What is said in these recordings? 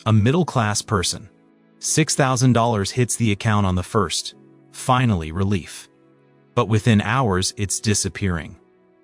A middle-class person. $6,000 hits the account on the first. Finally, relief. But within hours, it's disappearing.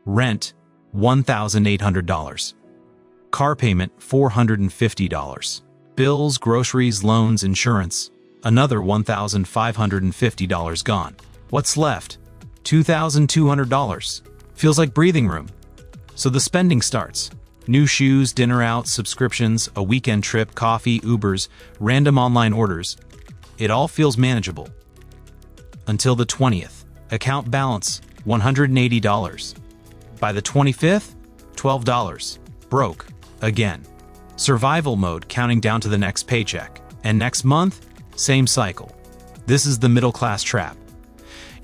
Rent, $1,800. Car payment, $450. Bills, groceries, loans, insurance, another $1,550 gone. What's left? $2,200. Feels like breathing room. So the spending starts. New shoes, dinner out, subscriptions, a weekend trip, coffee, Ubers, random online orders. It all feels manageable. Until the 20th. Account balance, $180. By the 25th, $12. Broke. Again. Survival mode, counting down to the next paycheck. And next month, same cycle. This is the middle-class trap.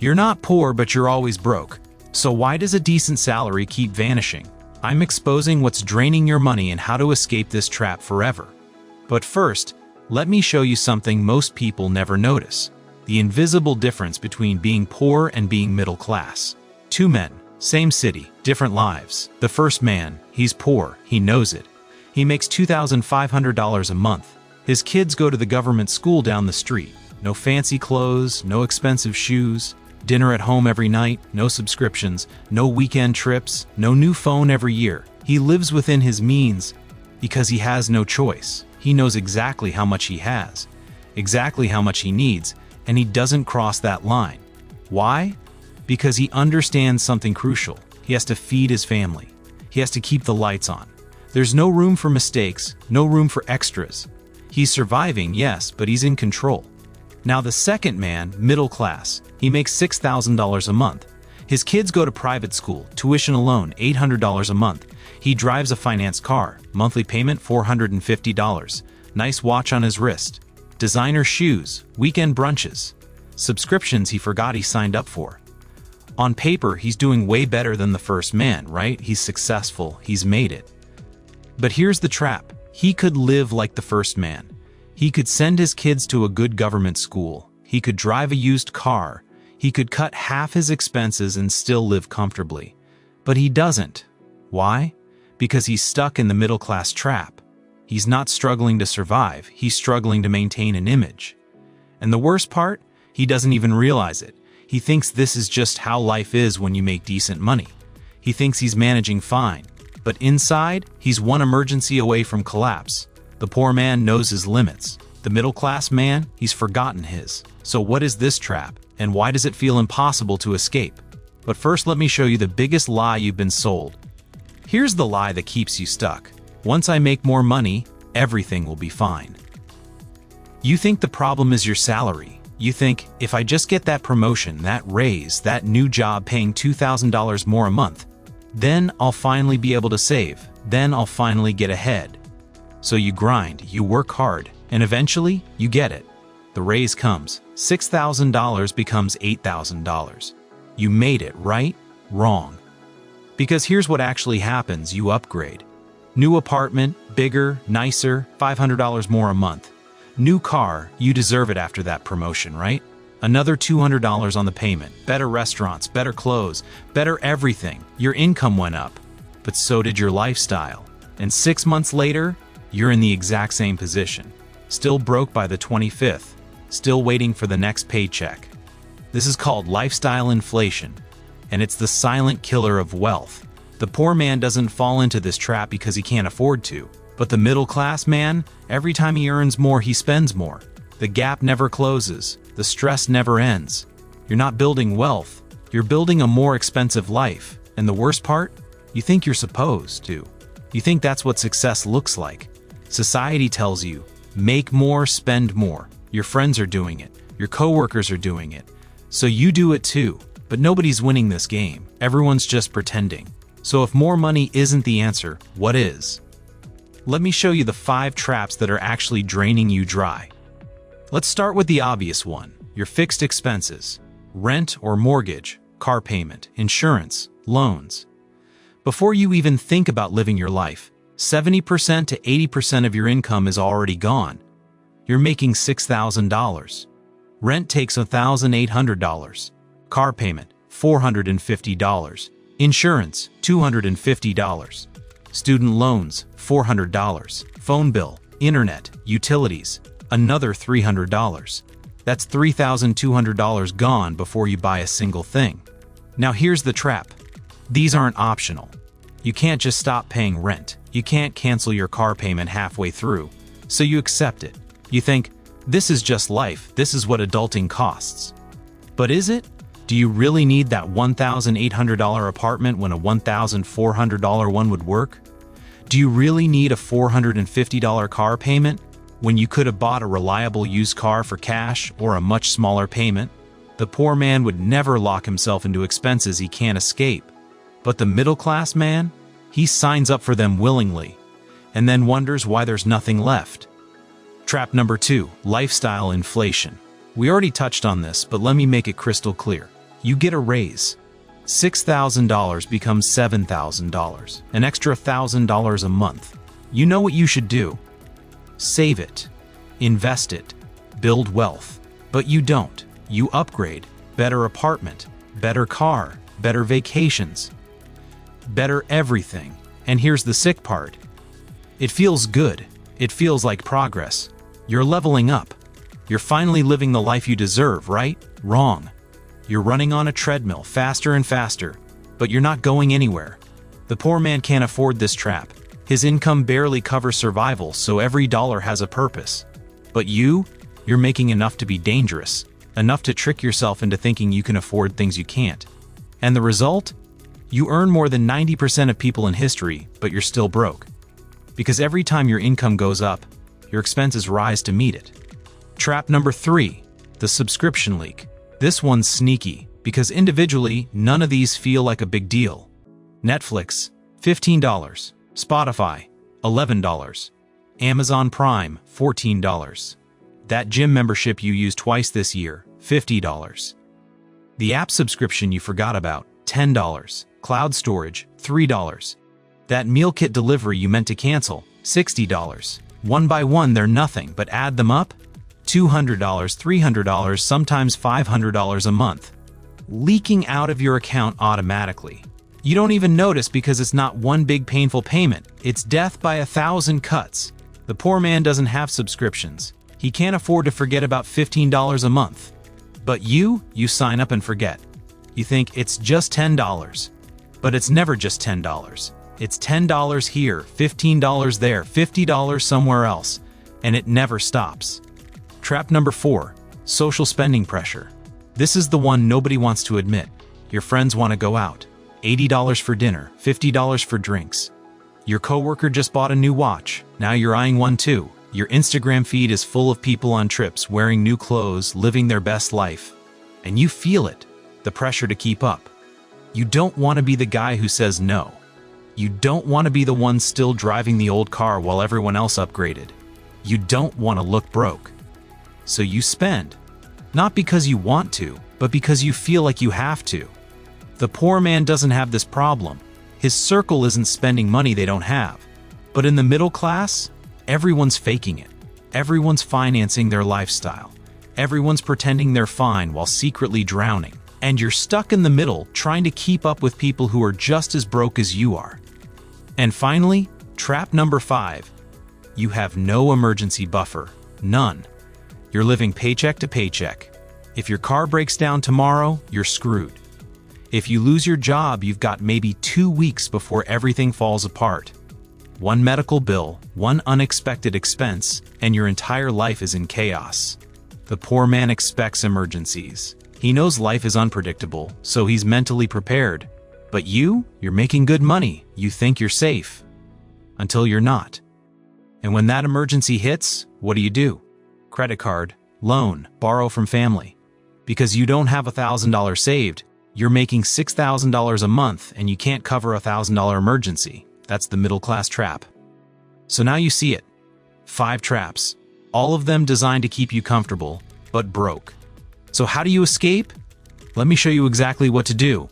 You're not poor, but you're always broke. So why does a decent salary keep vanishing? I'm exposing what's draining your money and how to escape this trap forever. But first, let me show you something most people never notice. The invisible difference between being poor and being middle class. Two men, same city, different lives. The first man, he's poor, he knows it. He makes $2,500 a month. His kids go to the government school down the street. No fancy clothes, no expensive shoes, dinner at home every night, no subscriptions, no weekend trips, no new phone every year. He lives within his means because he has no choice. He knows exactly how much he has, exactly how much he needs, and he doesn't cross that line. Why? Because he understands something crucial. He has to feed his family. He has to keep the lights on. There's no room for mistakes, no room for extras. He's surviving, yes, but he's in control. Now the second man, middle class, he makes $6,000 a month. His kids go to private school, tuition alone, $800 a month. He drives a finance car, monthly payment $450. Nice watch on his wrist. Designer shoes, weekend brunches. Subscriptions he forgot he signed up for. On paper, he's doing way better than the first man, right? He's successful, he's made it. But here's the trap. He could live like the first man. He could send his kids to a good government school. He could drive a used car. He could cut half his expenses and still live comfortably. But he doesn't. Why? Because he's stuck in the middle-class trap. He's not struggling to survive, he's struggling to maintain an image. And the worst part? He doesn't even realize it. He thinks this is just how life is when you make decent money. He thinks he's managing fine. But inside, he's one emergency away from collapse. The poor man knows his limits. The middle-class man, he's forgotten his. So what is this trap, and why does it feel impossible to escape? But first, let me show you the biggest lie you've been sold. Here's the lie that keeps you stuck. Once I make more money, everything will be fine. You think the problem is your salary. You think, if I just get that promotion, that raise, that new job paying $2,000 more a month, then I'll finally be able to save. Then I'll finally get ahead. So you grind, you work hard, and eventually, you get it. The raise comes. $6,000 becomes $8,000. You made it, right? Wrong. Because here's what actually happens, you upgrade. New apartment, bigger, nicer, $500 more a month. New car, you deserve it after that promotion, right? Another $200 on the payment. Better restaurants, better clothes, better everything. Your income went up, but so did your lifestyle. And 6 months later, you're in the exact same position. Still broke by the 25th. Still waiting for the next paycheck. This is called lifestyle inflation, and it's the silent killer of wealth. The poor man doesn't fall into this trap because he can't afford to. But the middle-class man, every time he earns more, he spends more. The gap never closes. The stress never ends. You're not building wealth. You're building a more expensive life. And the worst part? You think you're supposed to. You think that's what success looks like. Society tells you, make more, spend more. Your friends are doing it. Your coworkers are doing it. So you do it too. But nobody's winning this game. Everyone's just pretending. So if more money isn't the answer, what is? Let me show you the 5 traps that are actually draining you dry. Let's start with the obvious one, your fixed expenses. Rent or mortgage, car payment, insurance, loans. Before you even think about living your life, 70% to 80% of your income is already gone. You're making $6,000. Rent takes $1,800. Car payment, $450. Insurance, $250. Student loans, $400. Phone bill, Internet, utilities, another $300. That's $3,200 gone before you buy a single thing. Now here's the trap. These aren't optional. You can't just stop paying rent. You can't cancel your car payment halfway through, so you accept it. You think, this is just life, this is what adulting costs. But is it? Do you really need that $1,800 apartment when a $1,400 one would work? Do you really need a $450 car payment when you could have bought a reliable used car for cash or a much smaller payment? The poor man would never lock himself into expenses he can't escape. But the middle-class man, he signs up for them willingly, and then wonders why there's nothing left. Trap number 2, lifestyle inflation. We already touched on this, but let me make it crystal clear. You get a raise. $6,000 becomes $7,000, an extra $1,000 a month. You know what you should do. Save it, invest it, build wealth. But you don't. You upgrade, better apartment, better car, better vacations, better everything. And here's the sick part. It feels good. It feels like progress. You're leveling up. You're finally living the life you deserve, right? Wrong. You're running on a treadmill faster and faster, but you're not going anywhere. The poor man can't afford this trap. His income barely covers survival, so every dollar has a purpose. But you're making enough to be dangerous, enough to trick yourself into thinking you can afford things you can't. And the result? You earn more than 90% of people in history, but you're still broke. Because every time your income goes up, your expenses rise to meet it. Trap number 3, the subscription leak. This one's sneaky, because individually, none of these feel like a big deal. Netflix, $15. Spotify, $11. Amazon Prime, $14. That gym membership you used twice this year, $50. The app subscription you forgot about, $10. Cloud storage, $3. That meal kit delivery you meant to cancel, $60. One by one, they're nothing, but add them up, $200, $300, sometimes $500 a month, leaking out of your account automatically. You don't even notice because it's not one big painful payment. It's death by 1,000 cuts. The poor man doesn't have subscriptions. He can't afford to forget about $15 a month. But you sign up and forget. You think it's just $10. But it's never just $10. It's $10 here, $15 there, $50 somewhere else, and it never stops. Trap number 4, social spending pressure. This is the one nobody wants to admit. Your friends want to go out. $80 for dinner, $50 for drinks. Your coworker just bought a new watch. Now you're eyeing one too. Your Instagram feed is full of people on trips, wearing new clothes, living their best life. And you feel it, the pressure to keep up. You don't want to be the guy who says no. You don't want to be the one still driving the old car while everyone else upgraded. You don't want to look broke. So you spend. Not because you want to, but because you feel like you have to. The poor man doesn't have this problem. His circle isn't spending money they don't have. But in the middle class, everyone's faking it. Everyone's financing their lifestyle. Everyone's pretending they're fine while secretly drowning. And you're stuck in the middle trying to keep up with people who are just as broke as you are. And finally, trap number 5. You have no emergency buffer. None. You're living paycheck to paycheck. If your car breaks down tomorrow, you're screwed. If you lose your job, you've got maybe 2 weeks before everything falls apart. One medical bill, one unexpected expense, and your entire life is in chaos. The poor man expects emergencies. He knows life is unpredictable, so he's mentally prepared. But you're making good money. You think you're safe. Until you're not. And when that emergency hits, what do? Credit card, loan, borrow from family. Because you don't have $1,000 saved, you're making $6,000 a month and you can't cover a $1,000 emergency. That's the middle class trap. So now you see it. 5 traps. All of them designed to keep you comfortable, but broke. So how do you escape? Let me show you exactly what to do.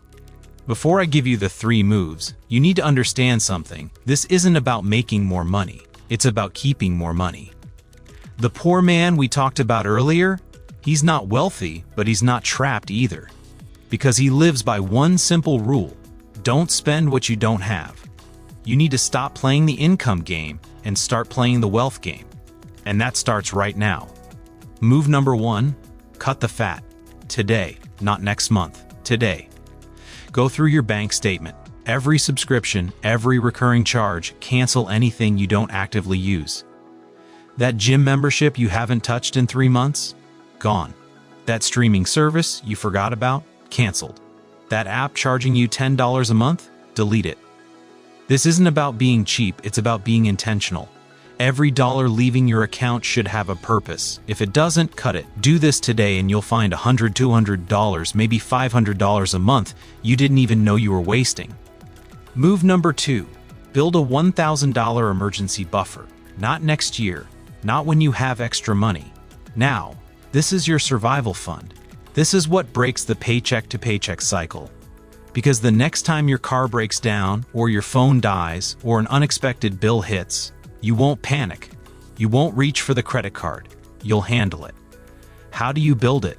Before I give you the 3 moves, you need to understand something. This isn't about making more money. It's about keeping more money. The poor man we talked about earlier, he's not wealthy, but he's not trapped either. Because he lives by one simple rule: don't spend what you don't have. You need to stop playing the income game and start playing the wealth game. And that starts right now. Move number 1, cut the fat. Today, not next month, today. Go through your bank statement. Every subscription, every recurring charge, cancel anything you don't actively use. That gym membership you haven't touched in 3 months? Gone. That streaming service you forgot about? Canceled. That app charging you $10 a month? Delete it. This isn't about being cheap, it's about being intentional. Every dollar leaving your account should have a purpose. If it doesn't, cut it. Do this today and you'll find $100, $200, maybe $500 a month you didn't even know you were wasting. Move number 2, build a $1,000 emergency buffer. Not next year, not when you have extra money. Now, this is your survival fund. This is what breaks the paycheck to paycheck cycle. Because the next time your car breaks down, or your phone dies, or an unexpected bill hits, you won't panic. You won't reach for the credit card. You'll handle it. How do you build it?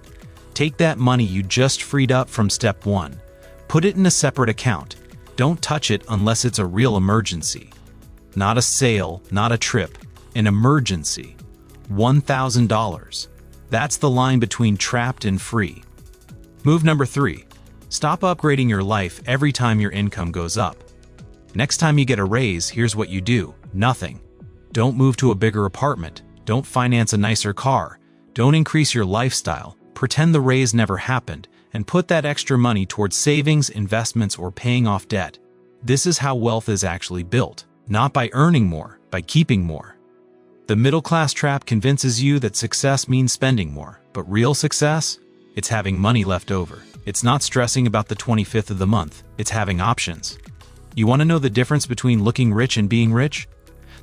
Take that money you just freed up from step 1. Put it in a separate account. Don't touch it unless it's a real emergency. Not a sale, not a trip. An emergency. $1,000. That's the line between trapped and free. Move number 3. Stop upgrading your life every time your income goes up. Next time you get a raise, here's what you do. Nothing. Don't move to a bigger apartment. Don't finance a nicer car. Don't increase your lifestyle. Pretend the raise never happened, and put that extra money towards savings, investments, or paying off debt. This is how wealth is actually built. Not by earning more, by keeping more. The middle-class trap convinces you that success means spending more, but real success? It's having money left over. It's not stressing about the 25th of the month. It's having options. You want to know the difference between looking rich and being rich?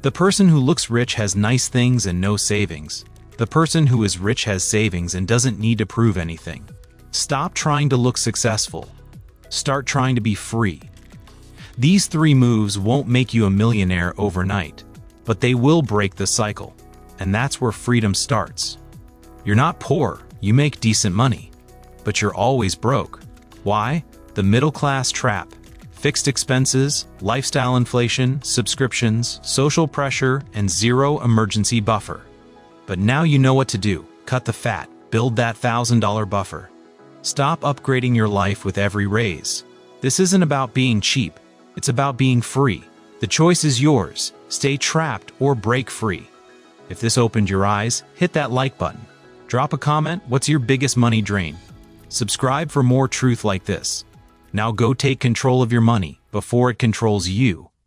The person who looks rich has nice things and no savings. The person who is rich has savings and doesn't need to prove anything. Stop trying to look successful. Start trying to be free. These 3 moves won't make you a millionaire overnight, but they will break the cycle. And that's where freedom starts. You're not poor, you make decent money. But you're always broke. Why? The middle-class trap. Fixed expenses, lifestyle inflation, subscriptions, social pressure, and zero emergency buffer. But now you know what to do. Cut the fat. Build that $1,000 buffer. Stop upgrading your life with every raise. This isn't about being cheap. It's about being free. The choice is yours. Stay trapped or break free. If this opened your eyes, hit that like button. Drop a comment. What's your biggest money drain? Subscribe for more truth like this. Now go take control of your money before it controls you.